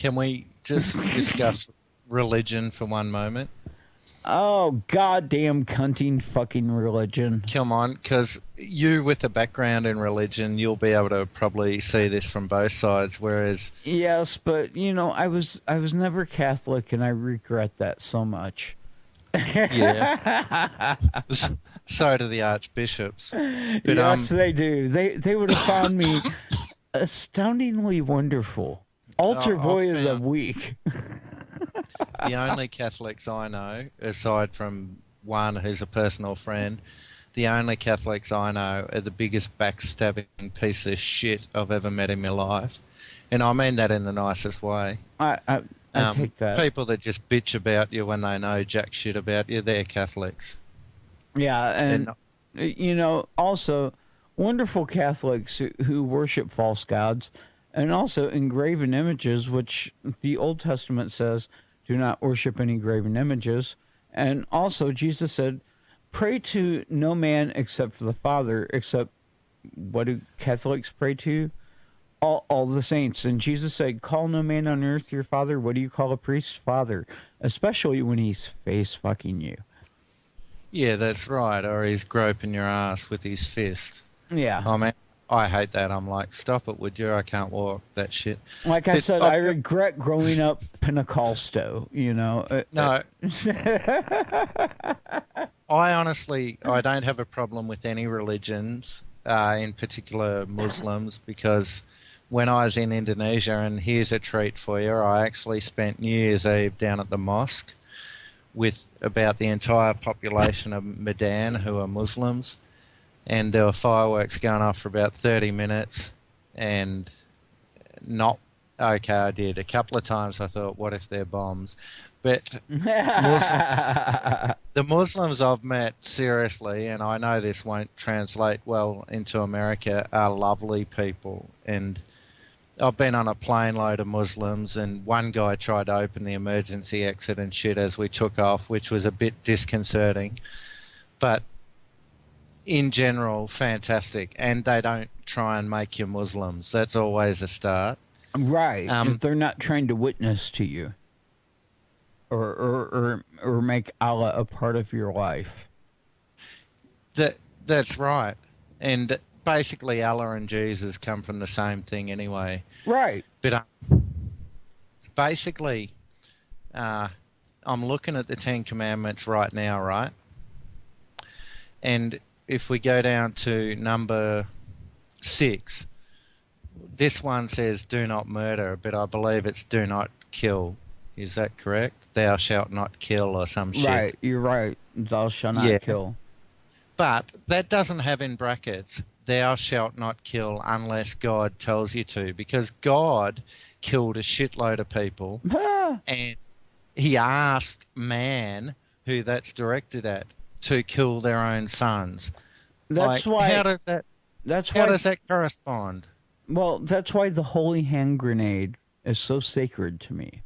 can we just discuss religion for one moment? Oh, goddamn cunting fucking religion. Come on, because you with a background in religion, you'll be able to probably see this from both sides. Whereas, Yes, but I was never Catholic and I regret that so much. yeah, so do the archbishops. But Yes, they do. They would have found me astoundingly wonderful. Altar I've boy of the found week. the only Catholics I know, aside from one who's a personal friend, the only Catholics I know are the biggest backstabbing piece of shit I've ever met in my life. And I mean that in the nicest way. I take that. People that just bitch about you when they know jack shit about you, they're Catholics. Yeah, And and also wonderful Catholics who worship false gods and also engraven images, which the Old Testament says do not worship any graven images. And also Jesus said, pray to no man except for the Father, except what do Catholics pray to? All the saints. And Jesus said, call no man on earth your father. What do you call a priest? Father. Especially when he's face fucking you. yeah, that's right. Or he's groping your ass with his fist. Yeah. I mean, I hate that. I'm like, stop it, would you? I can't walk that shit. Like I But said, I regret growing up Pentecosto, no, I honestly, I don't have a problem with any religions, in particular Muslims, because when I was in Indonesia, and here's a treat for you, I actually spent New Year's Eve down at the mosque with about the entire population of Medan who are Muslims, and there were fireworks going off for about 30 minutes, and not okay. I did a couple of times. I thought, what if they're bombs? But the Muslims I've met, seriously, and I know this won't translate well into America, are lovely people. And I've been on a plane load of Muslims, and one guy tried to open the emergency exit and shit as we took off, which was a bit disconcerting. But in general, fantastic. And they don't try and make you Muslims. That's always a start. right. If they're not trying to witness to you or make Allah a part of your life. That's right. And basically, Allah and Jesus come from the same thing anyway. Right. But basically, I'm looking at the Ten Commandments right now, right? And if we go down to number 6, this one says do not murder, but I believe it's do not kill. Is that correct? Thou shalt not kill or some shit. Right. You're right. Thou shalt not Yeah. kill. But that doesn't have in brackets, thou shalt not kill unless God tells you to, because God killed a shitload of people and he asked man, who that's directed at, to kill their own sons. That's Like, why. how Why. does that correspond? Well, that's why the holy hand grenade is so sacred to me.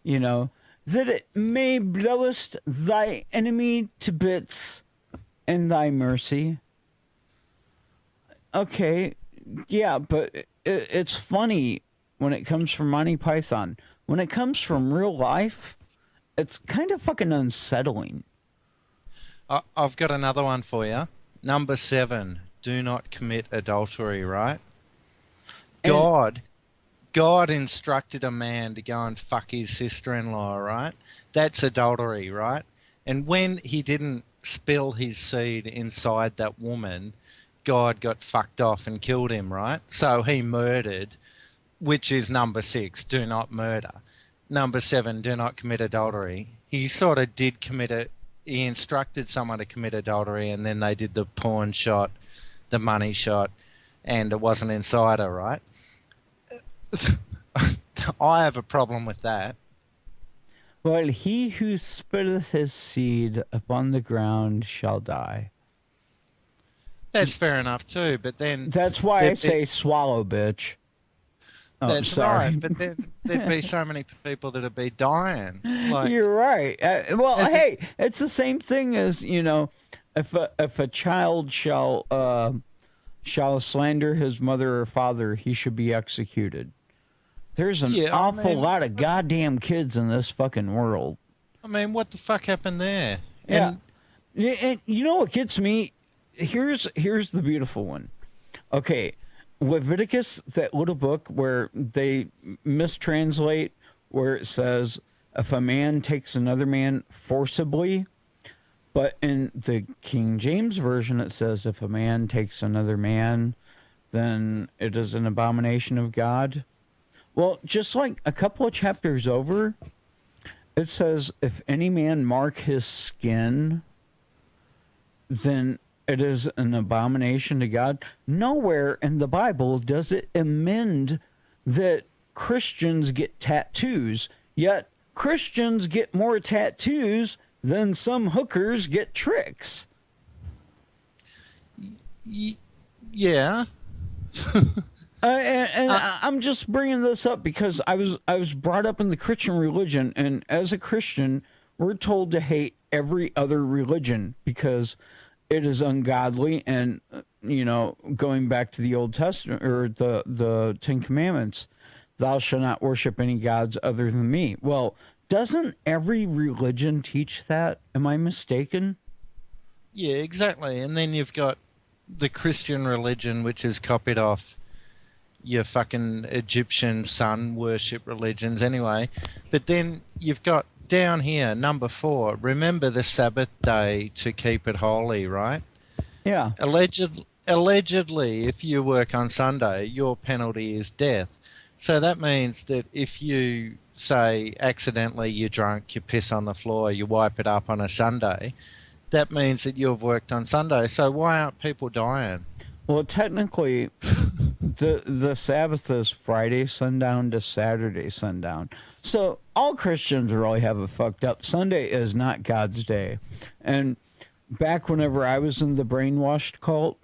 That it may blowest thy enemy to bits in thy mercy. Okay, yeah, but it's funny when it comes from Monty Python. When it comes from real life, it's kind of fucking unsettling. I've got another one for you. Number 7, do not commit adultery, right? And God instructed a man to go and fuck his sister-in-law, right? That's adultery, right? And when he didn't spill his seed inside that woman, God got fucked off and killed him, right? So he murdered, which is number 6, do not murder. Number 7, do not commit adultery. He sort of did commit it. He instructed someone to commit adultery, and then they did the porn shot, the money shot, and it wasn't inside her, right? I have a problem with that. well, he who spilleth his seed upon the ground shall die. That's fair enough too, but then That's why I there- say swallow, bitch. Oh, that's sorry. right. But then there'd be so many people that'd be dying. Like, You're right. Well, As a- hey, it's the same thing as if a child shall slander his mother or father, he should be executed. There's an Yeah, awful lot of goddamn kids in this fucking world. I mean, what the fuck happened there? Yeah. And And you know what gets me? Here's the beautiful one. Okay, Leviticus, that little book where they mistranslate, where it says if a man takes another man forcibly, but in the King James version it says if a man takes another man, then it is an abomination of God. Well, just like a couple of chapters over, it says if any man mark his skin, then it is an abomination to God. Nowhere in the Bible does it amend that Christians get tattoos, yet Christians get more tattoos than some hookers get tricks. yeah. I'm just bringing this up because I was brought up in the Christian religion, and as a Christian, we're told to hate every other religion because it is ungodly. And going back to the Old Testament or the Ten Commandments, thou shalt not worship any gods other than me. Well, doesn't every religion teach that? Am I mistaken? Yeah, exactly. And then you've got the Christian religion, which is copied off your fucking Egyptian sun worship religions anyway. But then you've got down here, number 4, remember the Sabbath day to keep it holy, right? Yeah. Allegedly, if you work on Sunday, your penalty is death. So that means that if you say accidentally you're drunk, you piss on the floor, you wipe it up on a Sunday, that means that you've worked on Sunday. So why aren't people dying? Well, technically, the Sabbath is Friday sundown to Saturday sundown. So all Christians really have it fucked up. Sunday is not God's day. And back whenever I was in the brainwashed cult,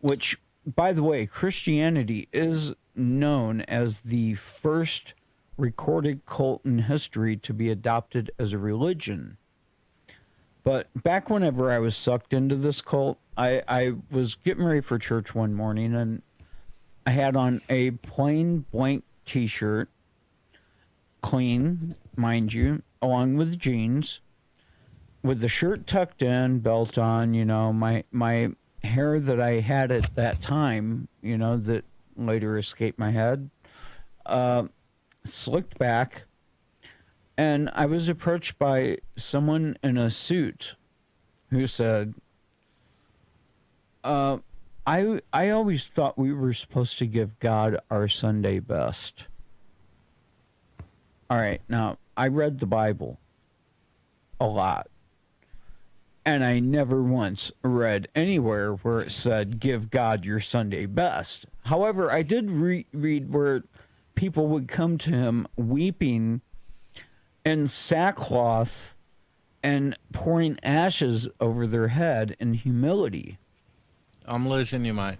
which, by the way, Christianity is known as the first recorded cult in history to be adopted as a religion. But back whenever I was sucked into this cult, I was getting ready for church one morning, and I had on a plain blank t-shirt, clean, mind you, along with jeans, with the shirt tucked in, belt on, my hair that I had at that time, that later escaped my head, slicked back, and I was approached by someone in a suit who said, I always thought we were supposed to give God our Sunday best. All right, now, I read the Bible a lot, and I never once read anywhere where it said, give God your Sunday best. However, I did read where people would come to him weeping in sackcloth and pouring ashes over their head in humility. I'm losing you, mate.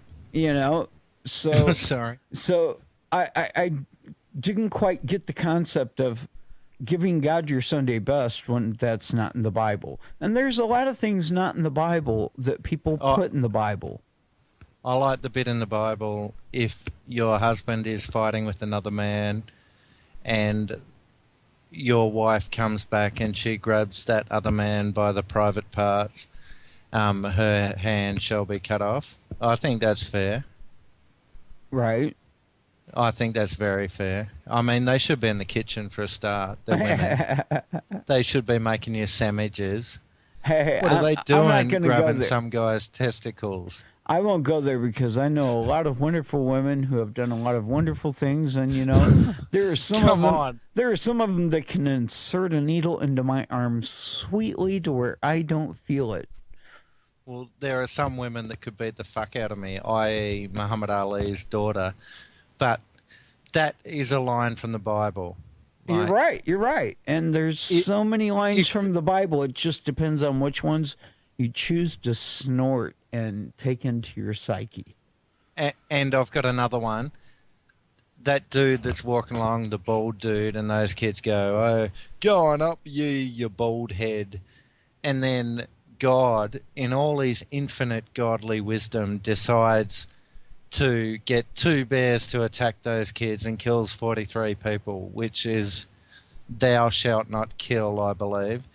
So sorry. So I didn't quite get the concept of giving God your Sunday best when that's not in the Bible. And there's a lot of things not in the Bible that people put in the Bible. I like the bit in the Bible, if your husband is fighting with another man and your wife comes back and she grabs that other man by the private parts, her hand shall be cut off. I think that's fair. Right. I think that's very fair. I mean, they should be in the kitchen for a start. The women. They should be making you sandwiches. Hey, what are they doing grabbing go some guy's testicles? I won't go there because I know a lot of wonderful women who have done a lot of wonderful things, and there are some there are some of them that can insert a needle into my arm sweetly to where I don't feel it. Well, there are some women that could beat the fuck out of me, i.e. Muhammad Ali's daughter. But that is a line from the Bible. Right? You're right. And there's so many lines from the Bible, it just depends on which ones you choose to snort and take into your psyche. And I've got another one. That dude that's walking along, the bald dude, and those kids go, oh, go on up, you bald head. And then God, in all his infinite godly wisdom, decides to get two bears to attack those kids and kills 43 people, which is thou shalt not kill, I believe.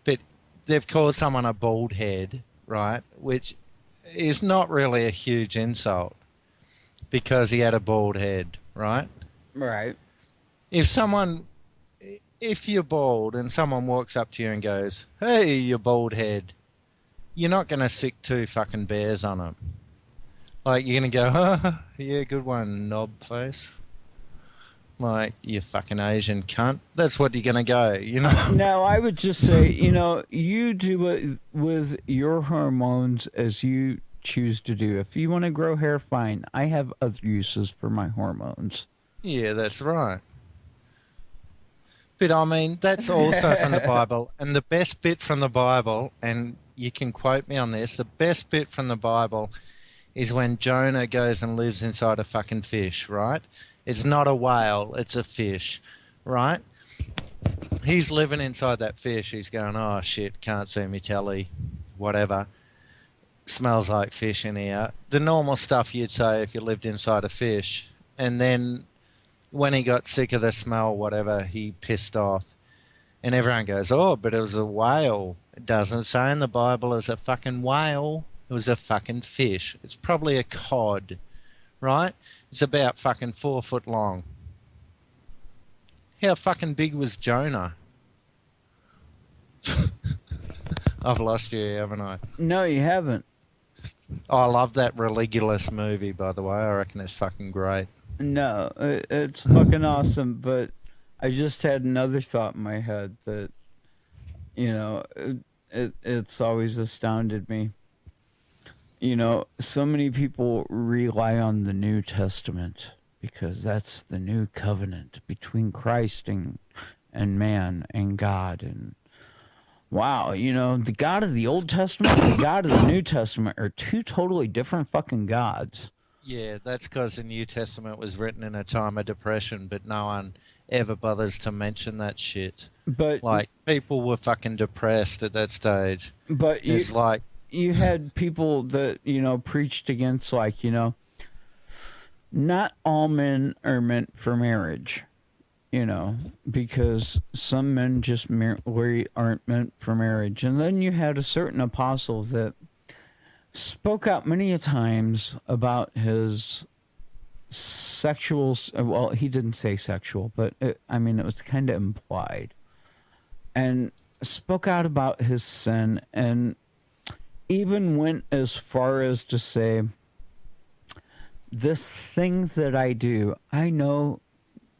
But they've called someone a bald head, right? Which is not really a huge insult because he had a bald head, right? Right. If you're bald and someone walks up to you and goes, "Hey, you bald head," you're not going to sick two fucking bears on them. Like, you're going to go, "Oh, yeah, good one, knob face." Like, you fucking Asian cunt. That's what you're going to go, you know? Now, I would just say, you do it with your hormones as you choose to do. If you want to grow hair, fine. I have other uses for my hormones. Yeah, that's right. But I mean, that's also from the Bible. And the best bit from the Bible, and you can quote me on this, the best bit from the Bible is when Jonah goes and lives inside a fucking fish, right? It's not a whale, it's a fish, right? He's living inside that fish. He's going, "Oh, shit, can't see me telly, whatever. Smells like fish in here." The normal stuff you'd say if you lived inside a fish. And then when he got sick of the smell, whatever, he pissed off. And everyone goes, "Oh, but it was a whale." It doesn't say in the Bible it was a fucking whale. It was a fucking fish. It's probably a cod, right? It's about fucking 4 foot long. How fucking big was Jonah? I've lost you, haven't I? No, you haven't. Oh, I love that Religulous movie, by the way. I reckon it's fucking great. No, it's fucking awesome, but I just had another thought in my head that, it's always astounded me. So many people rely on the New Testament because that's the new covenant between Christ and man and God. And wow, the God of the Old Testament and the God of the New Testament are two totally different fucking gods. Yeah, that's because the New Testament was written in a time of depression, but no one ever bothers to mention that shit. But like, people were fucking depressed at that stage. But it's like you had people that preached against, like, not all men are meant for marriage, because some men just merely aren't meant for marriage. And then you had a certain apostle that spoke out many a times about his sexual, well, he didn't say sexual, but it was kind of implied, and spoke out about his sin, and even went as far as to say, "This thing that I do, I know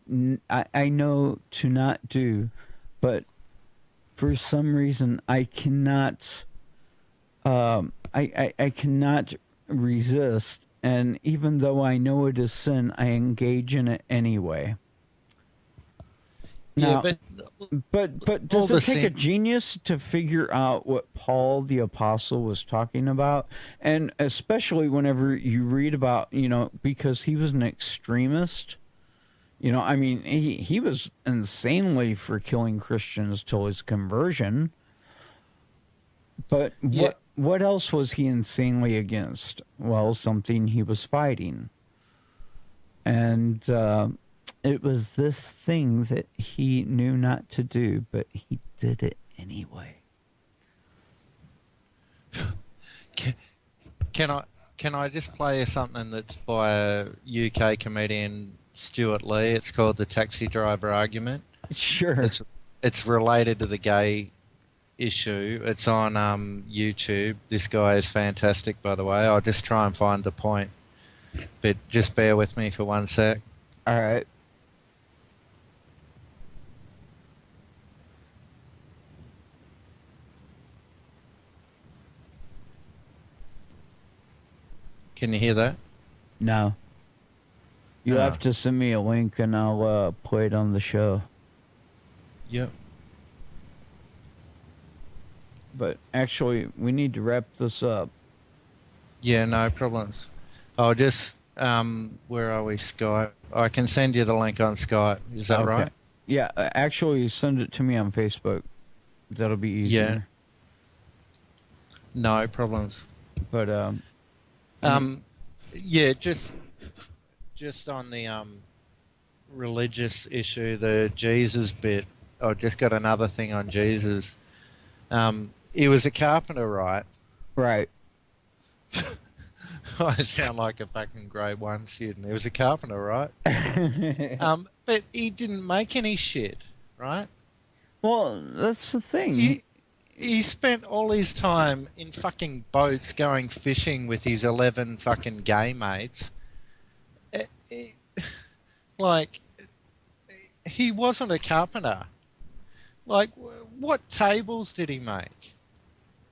to not do, but for some reason I cannot I cannot resist, and even though I know it is sin, I engage in it anyway." Now, yeah, but does it take a genius to figure out what Paul the Apostle was talking about? And especially whenever you read about, because he was an extremist. He was insanely for killing Christians till his conversion. But what else was he insanely against? Well, something he was fighting. And it was this thing that he knew not to do, but he did it anyway. Can I just play you something that's by a UK comedian, Stuart Lee? It's called The Taxi Driver Argument. Sure. It's related to the gay issue. It's on YouTube. This guy is fantastic, by the way. I'll just try and find the point, but just bear with me for 1 sec. All right. Can you hear that? No. You have to send me a link and I'll play it on the show. Yep. But actually, we need to wrap this up. Yeah, no problems. I'll just, where are we, Skype? I can send you the link on Skype. Is that right? Yeah, actually, send it to me on Facebook. That'll be easier. Yeah. No problems. But, Yeah, just on the religious issue, the Jesus bit. I just got another thing on Jesus. He was a carpenter, right? Right. I sound like a fucking grade one student. He was a carpenter, right? But he didn't make any shit, right? Well, that's the thing. He spent all his time in fucking boats going fishing with his 11 fucking gay mates. Eh, eh, Like, he wasn't a carpenter. Like, what tables did he make?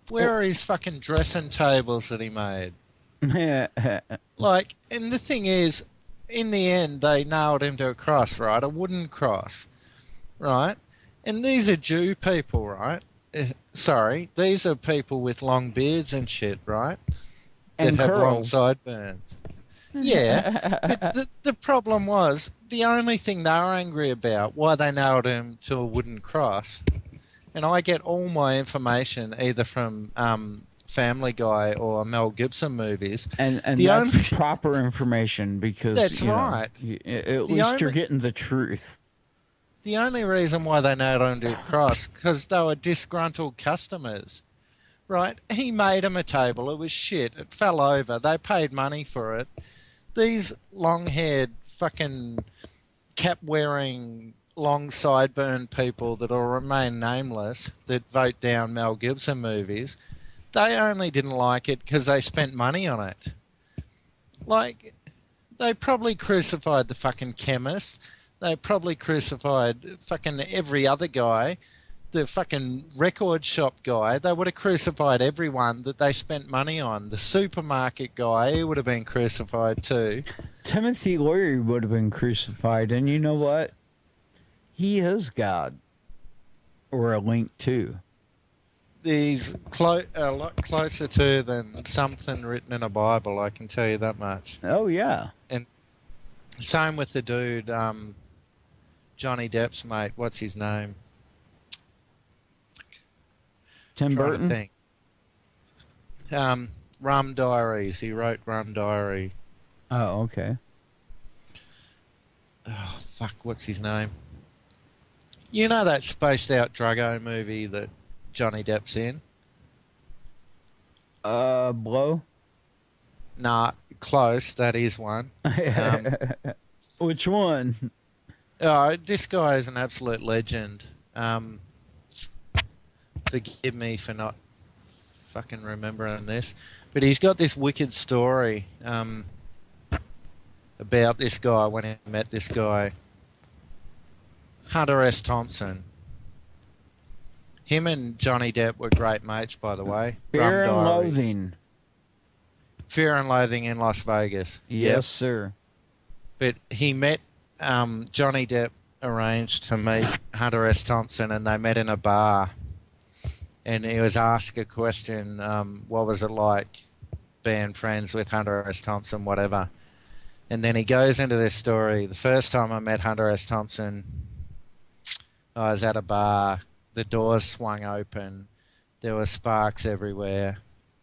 Where are his fucking dressing tables that he made? Like, and the thing is, in the end, they nailed him to a cross, right? A wooden cross, right? And these are Jew people, right? Sorry, these are people with long beards and shit, right? And that have long curls. sideburns. Yeah, but the problem was the only thing they were angry about why they nailed him to a wooden cross, and I get all my information either from Family Guy or Mel Gibson movies. And the that's only proper information because That's you know, right. At least you're getting the truth. The only reason why they nailed him to a cross because they were disgruntled customers. Right? He made them a table. It was shit. It fell over. They paid money for it. These long-haired, fucking cap-wearing, long sideburn people that will remain nameless that vote down Mel Gibson movies, they only didn't like it because they spent money on it. Like, they probably crucified the fucking chemist. They probably crucified fucking every other guy. The fucking record shop guy, they would have crucified everyone that they spent money on. The supermarket guy, he would have been crucified too. Timothy Leary would have been crucified, and you know what? He is God. Or a link to. He's a lot closer to than something written in a Bible, I can tell you that much. Oh, yeah. And same with the dude, Johnny Depp's mate, what's his name? Tim Burton? Rum Diaries. He wrote Rum Diary. Oh, okay. Oh, fuck, what's his name? You know that spaced out Druggo movie that Johnny Depp's in? Blow? Nah, close. That is one. Which one? Oh, this guy is an absolute legend. Forgive me for not fucking remembering this, but he's got this wicked story about this guy when he met this guy, Hunter S. Thompson. Him and Johnny Depp were great mates, by the way. Fear and Loathing. Fear and Loathing in Las Vegas. Yes, sir. But he met Johnny Depp arranged to meet Hunter S. Thompson, and they met in a bar. And he was asked a question, what was it like being friends with Hunter S. Thompson, whatever. And then he goes into this story. The first time I met Hunter S. Thompson, I was at a bar. The doors swung open. There were sparks everywhere.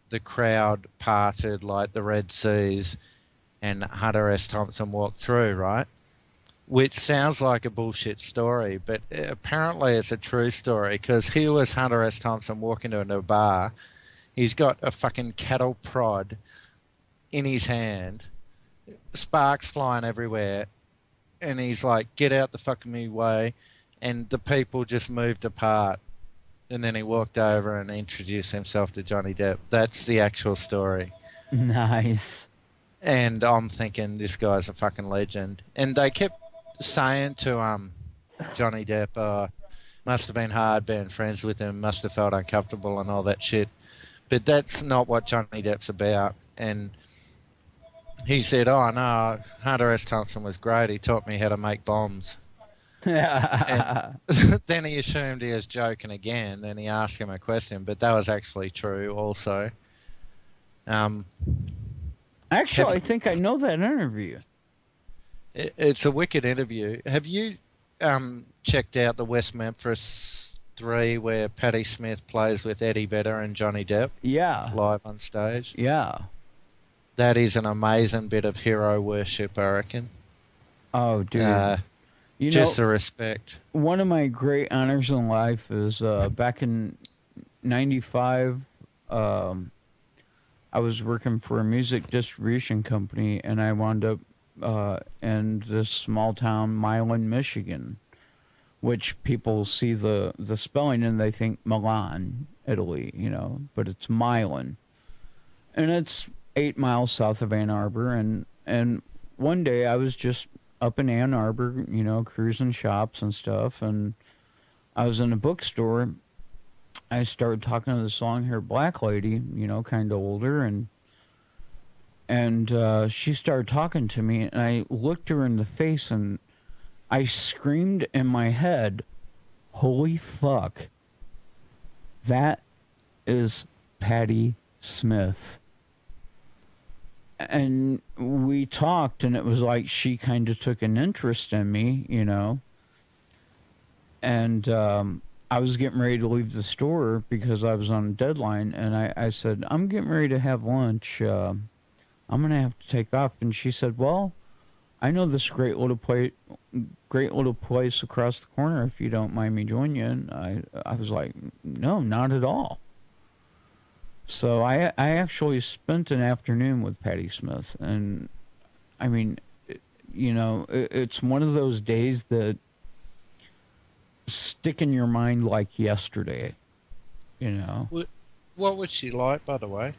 The crowd parted like the Red Seas. And Hunter S. Thompson walked through, right? Which sounds like a bullshit story, but apparently it's a true story because here was Hunter S. Thompson walking into a bar. He's got a fucking cattle prod in his hand, sparks flying everywhere, and he's like, get out the fucking me way, and the people just moved apart. And then he walked over and introduced himself to Johnny Depp. That's the actual story. Nice. And I'm thinking, this guy's a fucking legend. And they kept saying to Johnny Depp, must have been hard being friends with him, must have felt uncomfortable and all that shit. But that's not what Johnny Depp's about. And he said, oh, no, Hunter S. Thompson was great. He taught me how to make bombs. And then he assumed he was joking again. Then he asked him a question, but that was actually true also. Actually, I think I know that interview. It's a wicked interview. Have you checked out the West Memphis 3 where Patti Smith plays with Eddie Vedder and Johnny Depp? Yeah. Live on stage? Yeah. That is an amazing bit of hero worship, I reckon. Oh, dude. Uh, You just know, the respect. one of my great honors in life is back in '95. Um, I was working for a music distribution company, and I wound up in this small town, Milan, Michigan, which people see the spelling and they think Milan, Italy, but it's Milan, and it's 8 miles south of Ann Arbor. And one day I was just up in Ann Arbor, cruising shops and stuff, and I was in a bookstore. I started talking to this long-haired black lady, kind of older, and she started talking to me, and I looked her in the face, and I screamed in my head, "Holy fuck! That is Patti Smith." And we talked, and it was like she kind of took an interest in me, and I was getting ready to leave the store because I was on a deadline, and I said, "I'm getting ready to have lunch. I'm gonna have to take off." And she said, "Well, I know this great little place across the corner. If you don't mind me joining you." And I was like, "No, not at all." So I actually spent an afternoon with Patti Smith, and I mean, it's one of those days that stick in your mind like yesterday. What was she like, by the way?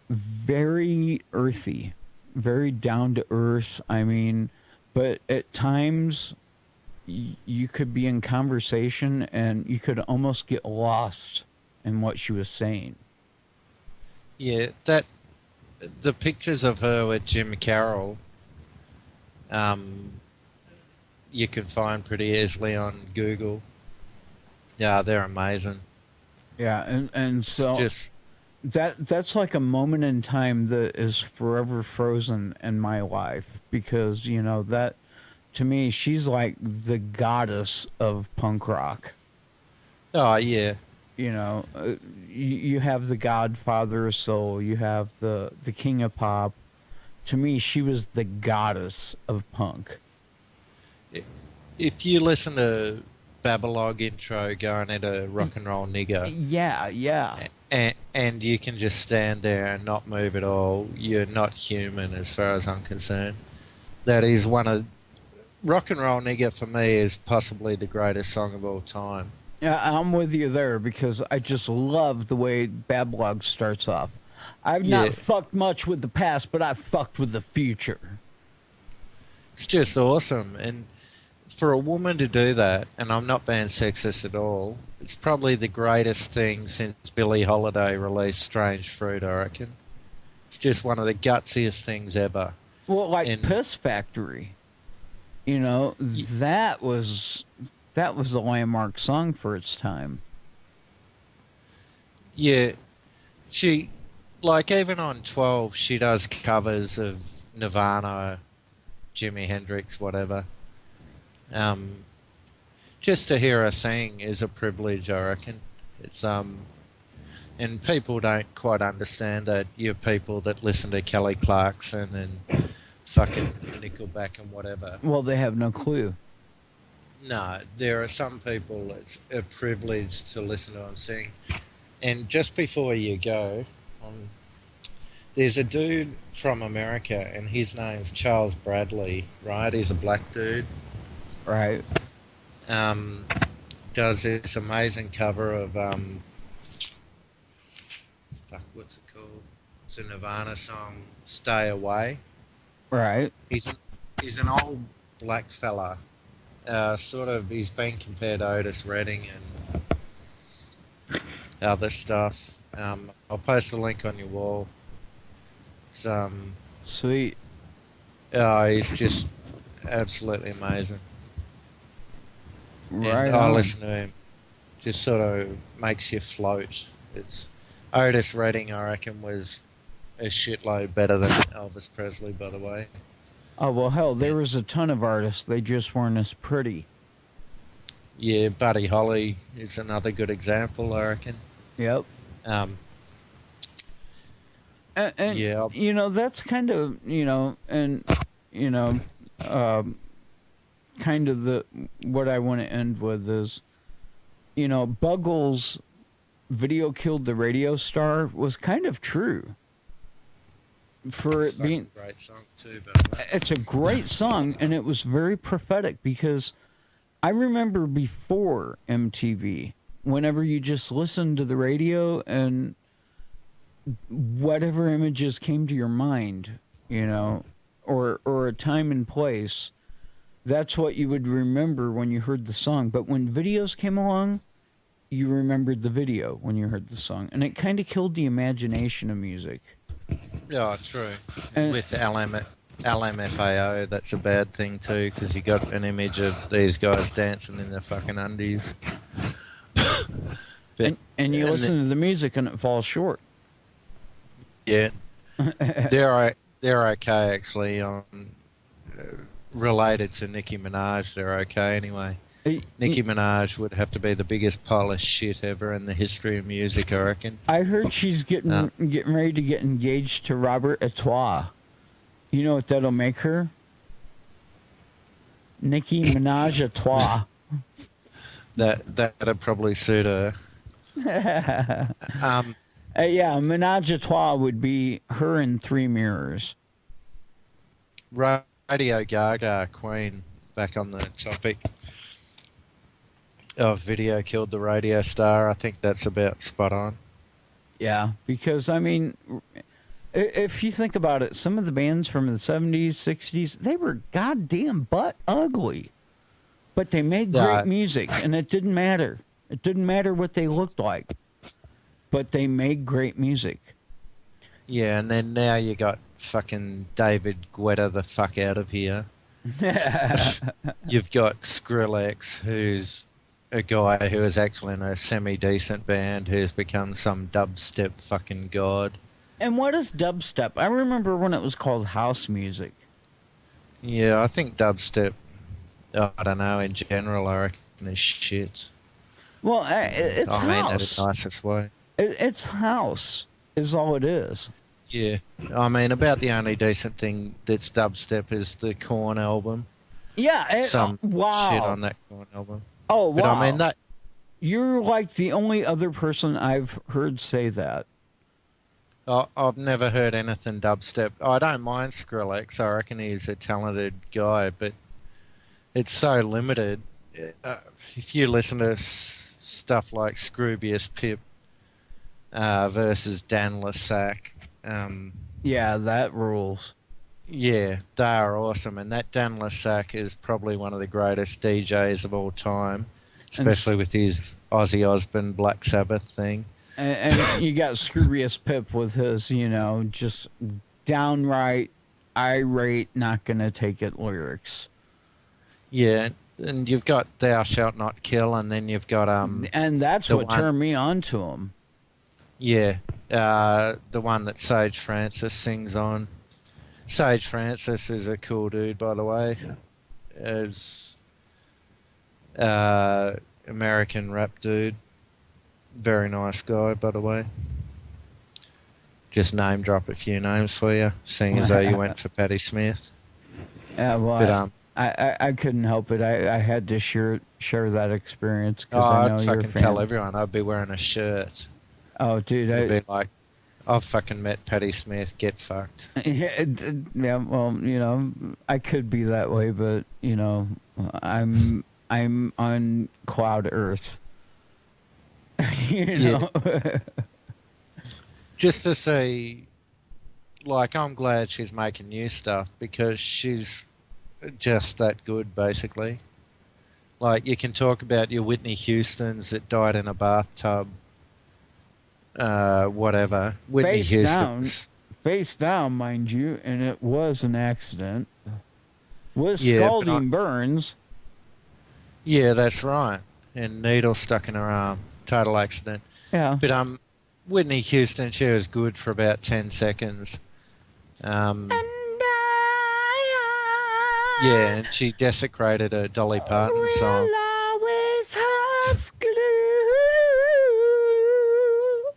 Very earthy, very down to earth. I mean, but at times you could be in conversation and you could almost get lost in what she was saying. Yeah, the pictures of her with Jim Carroll, um, you can find pretty easily on Google. Yeah, they're amazing. Yeah, and It's so just that's like a moment in time that is forever frozen in my life, because that, to me, she's like the goddess of punk rock. oh yeah, you know you have the godfather of soul, you have the king of pop. To me, she was the goddess of punk. if you listen to Babalog intro going into rock and roll nigger, Yeah, yeah. and you can just stand there and not move at all, you're not human as far as I'm concerned. That is one of rock and roll nigger for me is possibly the greatest song of all time. Yeah, I'm with you there, because I just love the way Babalog starts off. I've Yeah, not fucked much with the past, but I've fucked with the future. it's just awesome. And for a woman to do that, and I'm not being sexist at all, it's probably the greatest thing since Billie Holiday released Strange Fruit, I reckon. It's just one of the gutsiest things ever. Well, like And Piss Factory, y- that was a landmark song for its time. yeah, she, like, even on 12, she does covers of Nirvana, Jimi Hendrix, whatever. Um, just to hear her sing is a privilege, I reckon. It's and people don't quite understand that. You have people that listen to Kelly Clarkson and fucking Nickelback and whatever. Well, they have no clue. No, there are some people it's a privilege to listen to them sing. And just before you go, there's a dude from America, and his name's Charles Bradley, right? He's a black dude. Right. Um, does this amazing cover of fuck, what's it called? It's a Nirvana song, "Stay Away." Right. He's he's an old black fella. Sort of, he's been compared to Otis Redding and other stuff. I'll post a link on your wall. It's, Sweet. he's just absolutely amazing. Right And I on. listen to him. Just sort of makes you float. It's Otis Redding, I reckon, was a shitload better than Elvis Presley, by the way. Oh, well, hell, Yeah, there was a ton of artists. They just weren't as pretty. yeah, Buddy Holly is another good example, I reckon. Yep. Um, And Yeah. that's kind of and you know, um, kind of the what I want to end with is Buggles' "Video Killed the Radio Star" was kind of true for It's a it being. fucking great song too, but It's a great song, and it was very prophetic because I remember before MTV, whenever you just listened to the radio and whatever images came to your mind, or a time and place, that's what you would remember when you heard the song. But when videos came along, you remembered the video when you heard the song, and it kind of killed the imagination of music. yeah, true. And, With LMFAO, that's a bad thing too, because you got an image of these guys dancing in their fucking undies. But, and you and listen to the music and it falls short. yeah, they're okay actually. Related to Nicki Minaj, they're okay anyway. Nicki Minaj would have to be the biggest pile of shit ever in the history of music, I reckon. I heard she's getting ready to get engaged to Robert Etoile. You know what that'll make her? Nicki Minaj Etoile. That'd probably suit her. Yeah, Menage a Trois would be her in Three Mirrors. Radio Gaga, Queen, back on the topic of Video Killed the Radio Star. I think that's about spot on. Yeah, because I mean, if you think about it, some of the bands from the 70s, 60s, they were goddamn butt ugly. But they made great music, and it didn't matter. It didn't matter what they looked like. But they made great music. Yeah, and then now you got fucking David Guetta the fuck out of here. You've got Skrillex, who's a guy who is actually in a semi-decent band who's become some dubstep fucking god. And what is dubstep? I remember when it was called house music. Yeah, I think dubstep, I don't know, in general, I reckon is shit. Well, it's house. I mean that in the nicest way. It's house, is all it is. Yeah. I mean, about the only decent thing that's dubstep is the Korn album. Yeah. Some wow. shit on that Korn album. Oh, wow. But I mean, that... You're like the only other person I've heard say that. I've never heard anything dubstep. I don't mind Skrillex. I reckon he's a talented guy, but it's so limited. If you listen to stuff like Scroobius Pip versus Dan Lessac, yeah, that rules. Yeah, they are awesome, and that Dan Lessac is probably one of the greatest DJs of all time, especially with his Ozzy Osbourne Black Sabbath thing. And you got Scroobius Pip with his, just downright irate, not gonna take it lyrics. Yeah, and you've got Thou Shalt Not Kill, and then you've got and that's what turned me on to him. Yeah, the one that Sage Francis sings on. Sage Francis is a cool dude, by the way. As American rap dude, very nice guy, by the way. Just name drop a few names for you, seeing as though you went for Patti Smith. Yeah, well, but, I couldn't help it. I had to share that experience. I'd fucking tell everyone I'd be wearing a shirt. Oh, dude. I'd be like, I've fucking met Patti Smith, get fucked. Yeah, well, I could be that way, but, I'm on cloud Earth. Yeah. Just to say, like, I'm glad she's making new stuff because she's just that good, basically. Like, you can talk about your Whitney Houstons that died in a bathtub, whatever. Whitney Houston. Face down, mind you, and it was an accident. With scalding burns. Yeah, that's right. And needle stuck in her arm. Total accident. Yeah. But Whitney Houston, she was good for about 10 seconds. Yeah, and she desecrated a Dolly Parton song. Always have glue.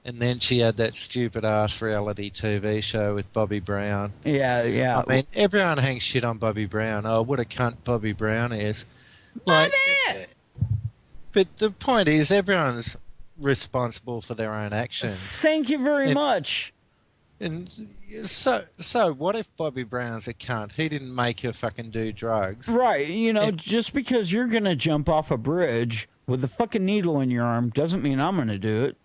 And And then she had that stupid ass reality TV show with Bobby Brown. Yeah, yeah. I mean, everyone hangs shit on Bobby Brown. Oh, what a cunt Bobby Brown is. Like, Bobby! but the point is, everyone's responsible for their own actions. Thank you very much. And so what if Bobby Brown's a cunt? He didn't make her fucking do drugs. Right. You know, just because you're going to jump off a bridge with a fucking needle in your arm doesn't mean I'm going to do it.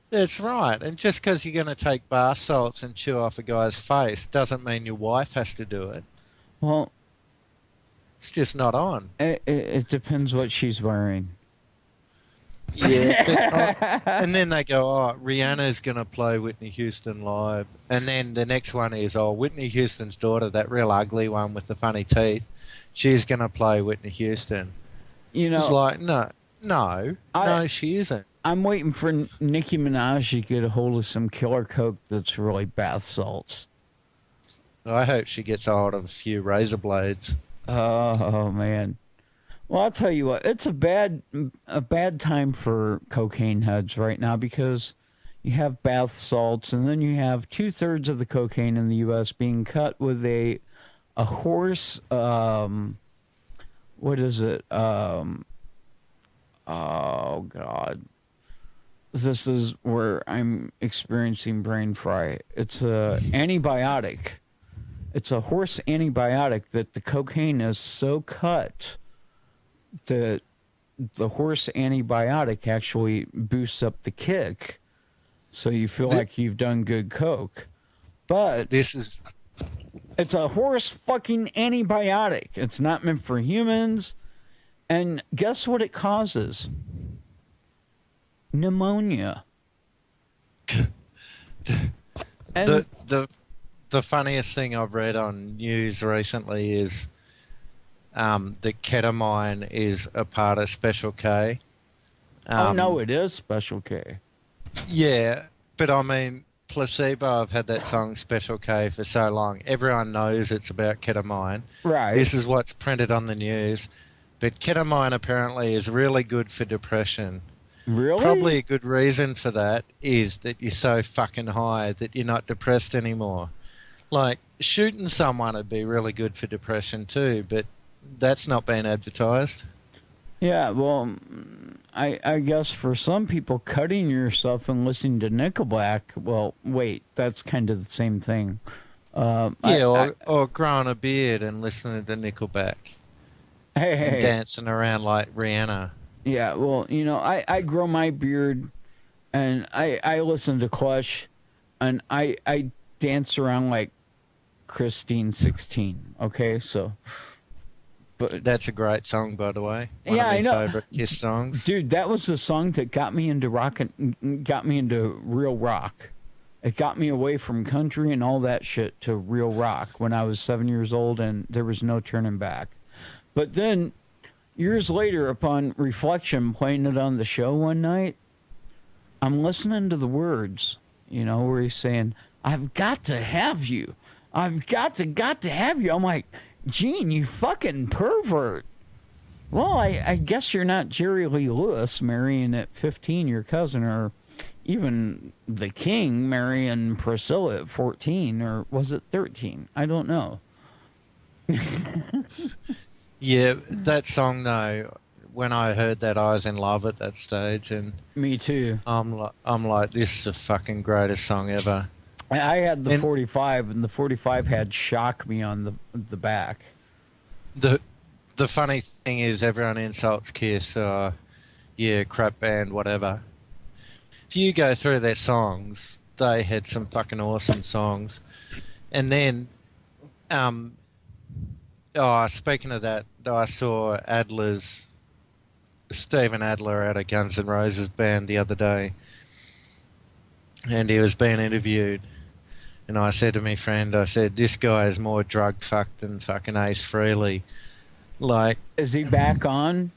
That's right. And just because you're going to take bath salts and chew off a guy's face doesn't mean your wife has to do it. Well, it's just not on. It depends what she's wearing. Yeah, and then they go, oh, Rihanna's going to play Whitney Houston live. And then the next one is, oh, Whitney Houston's daughter, that real ugly one with the funny teeth, she's going to play Whitney Houston. You know, it's like, no, she isn't. I'm waiting for Nicki Minaj to get a hold of some killer coke that's really bath salts. I hope she gets a hold of a few razor blades. Oh man. Well, I'll tell you what, it's a bad time for cocaine heads right now because you have bath salts and then you have 2/3 of the cocaine in the U.S. being cut with a horse. What is it? Oh God. This is where I'm experiencing brain fry. It's a antibiotic. It's a horse antibiotic that the cocaine is so cut that the horse antibiotic actually boosts up the kick, so you feel like you've done good coke. But it's a horse fucking antibiotic. It's not meant for humans. And guess what it causes? Pneumonia. And the funniest thing I've read on news recently is that ketamine is a part of Special K. No, it is Special K. Yeah, but I mean, Placebo have had that song Special K for so long. Everyone knows it's about ketamine. Right. This is what's printed on the news. But ketamine apparently is really good for depression. Really? Probably a good reason for that is that you're so fucking high that you're not depressed anymore. Like, shooting someone would be really good for depression too, but that's not being advertised. Yeah, well, I guess for some people, cutting yourself and listening to Nickelback, well, wait, that's kind of the same thing. Or growing a beard and listening to Nickelback. Hey. Dancing around like Rihanna. Yeah, well, you know, I grow my beard and I listen to Clutch and I dance around like Christine 16, okay? So, but that's a great song, by the way. One of my favorite Kiss songs. Dude, that was the song that got me into real rock. It got me away from country and all that shit to real rock when I was 7 years old and there was no turning back. But then years later, upon reflection, playing it on the show one night, I'm listening to the words, you know, where he's saying, I've got to have you. I've got to have you. I'm like, Gene, you fucking pervert. Well, I guess you're not Jerry Lee Lewis marrying at 15 your cousin, or even the king marrying Priscilla at 14, or was it 13? I don't know. Yeah, that song though, when I heard that, I was in love at that stage, and me too. I'm like, this is the fucking greatest song ever. I had the 45, and the 45 had "Shock Me" on the back. The funny thing is, everyone insults Kiss. Yeah, crap band, whatever. If you go through their songs, they had some fucking awesome songs, and then, speaking of that, I saw Steven Adler at a Guns N' Roses band the other day, and he was being interviewed. And I said to my friend, I said, this guy is more drug fucked than fucking Ace Frehley. Like, is he back on?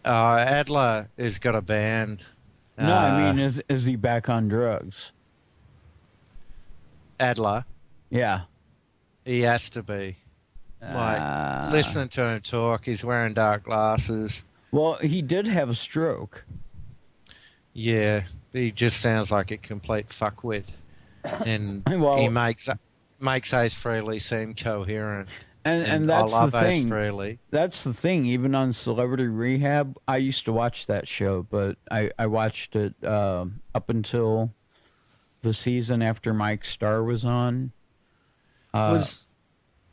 Adler has got a band. No, I mean, is he back on drugs? Adler? Yeah. He has to be. Like, listening to him talk, he's wearing dark glasses. Well, he did have a stroke. Yeah, he just sounds like a complete fuckwit, and he Well, makes Ace Frehley seem coherent, and and I that's the love Ace thing. Frehley. That's the thing. Even on Celebrity Rehab, I used to watch that show, but I watched it up until the season after Mike Starr was on. Uh, Was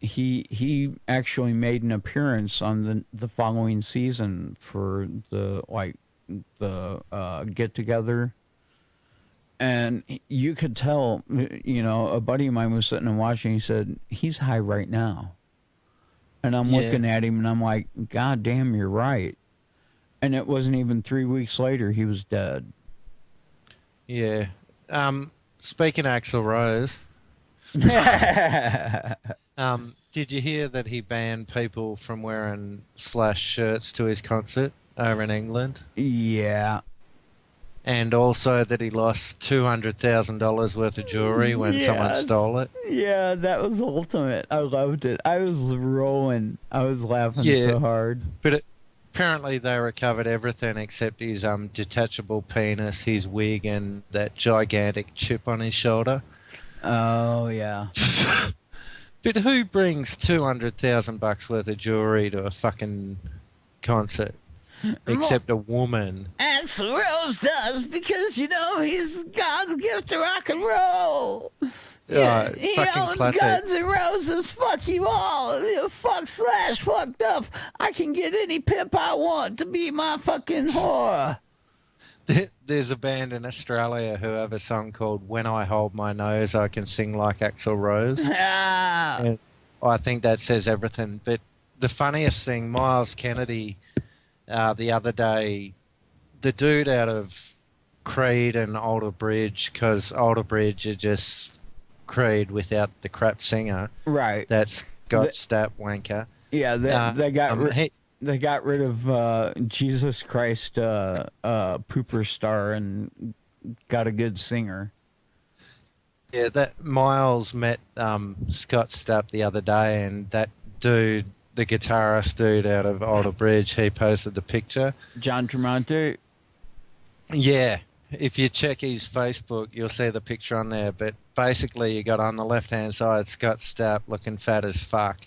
he actually made an appearance on the following season for the get together, and you could tell. A buddy of mine was sitting and watching. He said he's high right now, and I'm yeah, looking at him and I'm like, God damn, you're right. And it wasn't even 3 weeks later he was dead. yeah. Speaking of Axl Rose, did you hear that he banned people from wearing Slash shirts to his concert over in England? Yeah. And also that he lost $200,000 worth of jewelry when someone Yes. stole it. Yeah, that was ultimate. I loved it. I was rolling. I was laughing Yeah, so hard. but apparently they recovered everything except his detachable penis, his wig, and that gigantic chip on his shoulder. Oh yeah. But who brings $200,000 worth of jewelry to a fucking concert except a woman? Axl Rose does because he's God's gift to rock and roll. Yeah, he Fucking owns classic. Guns N' Roses. Fuck you all. Fuck Slash. Fucked up. I can get any pimp I want to be my fucking whore. There's a band in Australia who have a song called "When I Hold My Nose, I Can Sing Like Axl Rose." Ah. And I think that says everything. But the funniest thing, Miles Kennedy, the other day, the dude out of Creed and Alter Bridge, because Alter Bridge are just Creed without the crap singer. Right. That's got Stapp Wanker. Yeah, they got rid of Jesus Christ Pooper Star and got a good singer. Yeah, that Miles met Scott Stapp the other day, and that dude, the guitarist dude out of Alter Bridge, he posted the picture. John Tremonti. Yeah, if you check his Facebook, you'll see the picture on there. But basically, you got on the left-hand side Scott Stapp looking fat as fuck.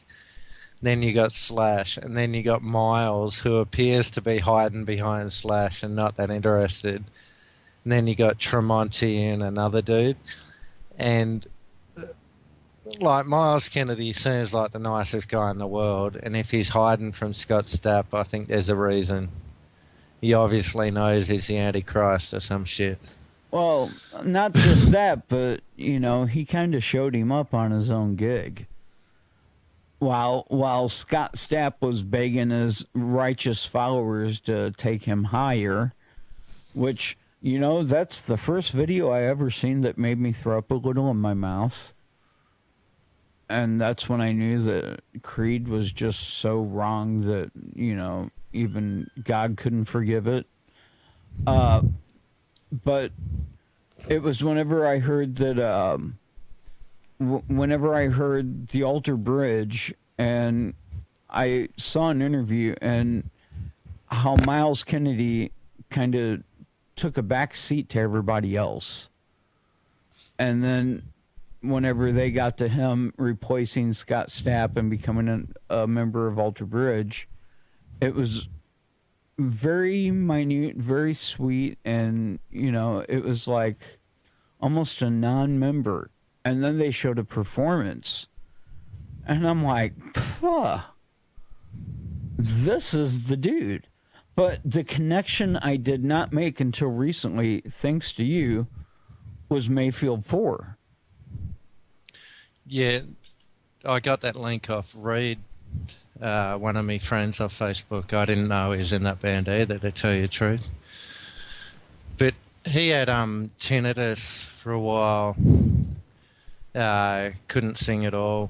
Then you got Slash, and then you got Miles, who appears to be hiding behind Slash and not that interested. And then you got Tremonti and another dude. And like Miles Kennedy seems like the nicest guy in the world, and if he's hiding from Scott Stapp, I think there's a reason. He obviously knows he's the Antichrist or some shit. Well, not just that, but he kind of showed him up on his own gig. While Scott Stapp was begging his righteous followers to take him higher, which that's the first video I ever seen that made me throw up a little in my mouth. And that's when I knew that Creed was just so wrong that, even God couldn't forgive it. But it was whenever I heard that, whenever I heard the Alter Bridge, and I saw an interview and how Miles Kennedy kind of took a back seat to everybody else. And then whenever they got to him replacing Scott Stapp and becoming a member of Alter Bridge, it was very minute, very sweet, and it was like almost a non-member. And then they showed a performance, and I'm like, this is the dude. But the connection I did not make until recently, thanks to you, was Mayfield 4. Yeah, I got that link off Reed, one of my friends off Facebook. I didn't know he was in that band either, to tell you the truth. But he had tinnitus for a while. Couldn't sing at all.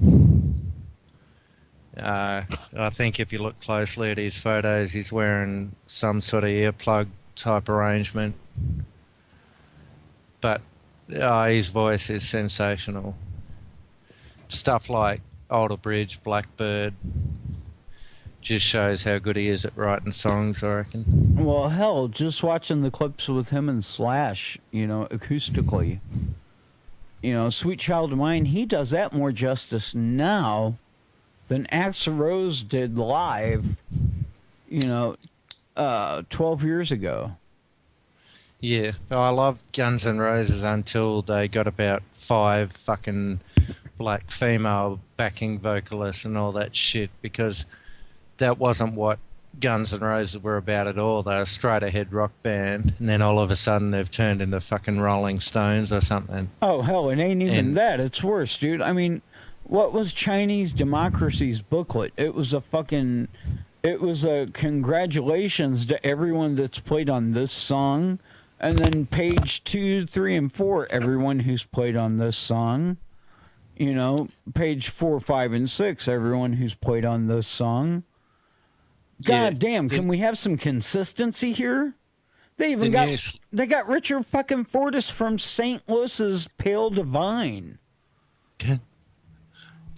I think if you look closely at his photos, he's wearing some sort of earplug type arrangement. But his voice is sensational. Stuff like Alter Bridge, Blackbird, just shows how good he is at writing songs, I reckon. Well, hell, just watching the clips with him and Slash, acoustically. Sweet Child of Mine, he does that more justice now than Axl Rose did live, 12 years ago. Yeah, I loved Guns N' Roses until they got about 5 fucking black female backing vocalists and all that shit, because that wasn't what Guns N' Roses were about at all. They're a straight ahead rock band, and then all of a sudden they've turned into fucking Rolling Stones or something. Oh, hell, it ain't even that. It's worse, dude. I mean, what was Chinese Democracy's booklet? It was a congratulations to everyone that's played on this song. And then page 2, 3, and 4, everyone who's played on this song. Page 4, 5, and 6, everyone who's played on this song. God damn, can we have some consistency here? They even got Richard fucking Fortus from St. Louis's Pale Divine.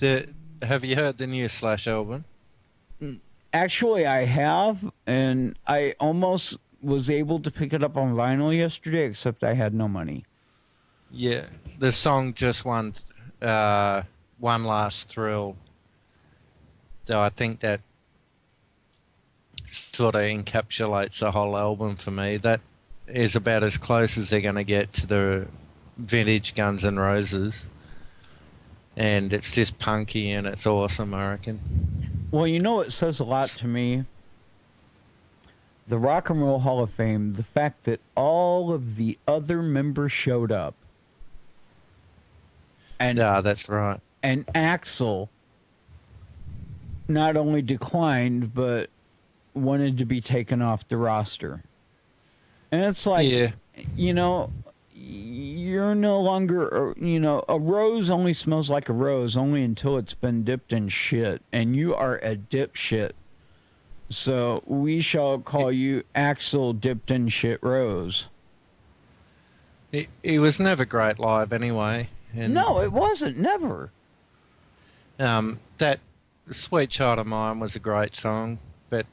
Have you heard the new Slash album? Actually, I have, and I almost was able to pick it up on vinyl yesterday, except I had no money. Yeah, the song just won One Last Thrill. So I think that sort of encapsulates the whole album for me. That is about as close as they're going to get to the vintage Guns N' Roses. And it's just punky and it's awesome, I reckon. Well, it says a lot to me. The Rock and Roll Hall of Fame, the fact that all of the other members showed up. And that's right. And Axl not only declined, but wanted to be taken off the roster. And it's like, you're no longer, a rose only smells like a rose only until it's been dipped in shit. And you are a dipshit. So we shall call you Axl Dipped in Shit Rose. He was never great live anyway. And, no, it wasn't. Never. That Sweet Child of Mine was a great song, but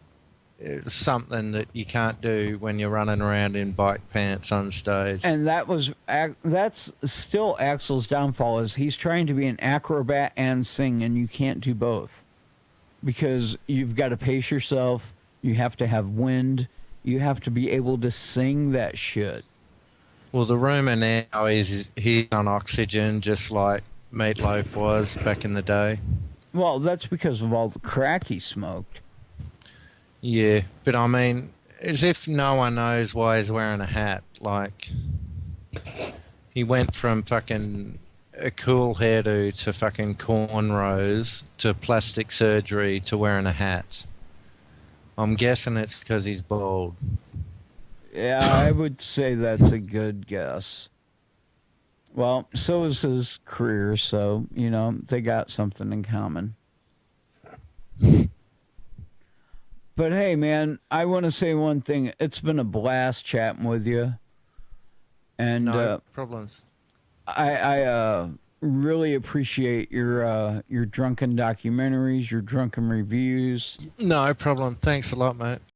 it's something that you can't do when you're running around in bike pants on stage. And that's still Axl's downfall, is he's trying to be an acrobat and sing, and you can't do both. Because you've got to pace yourself, you have to have wind, you have to be able to sing that shit. Well, the rumour now is he's on oxygen, just like Meatloaf was back in the day. Well, that's because of all the crack he smoked. Yeah, but I mean, as if no one knows why he's wearing a hat. Like, he went from fucking a cool hairdo to fucking cornrows to plastic surgery to wearing a hat. I'm guessing it's because he's bald. Yeah, I would say that's a good guess. Well, so is his career, so, they got something in common. But hey, man, I want to say one thing. It's been a blast chatting with you. And no problems. I really appreciate your drunken documentaries, your drunken reviews. No problem. Thanks a lot, mate.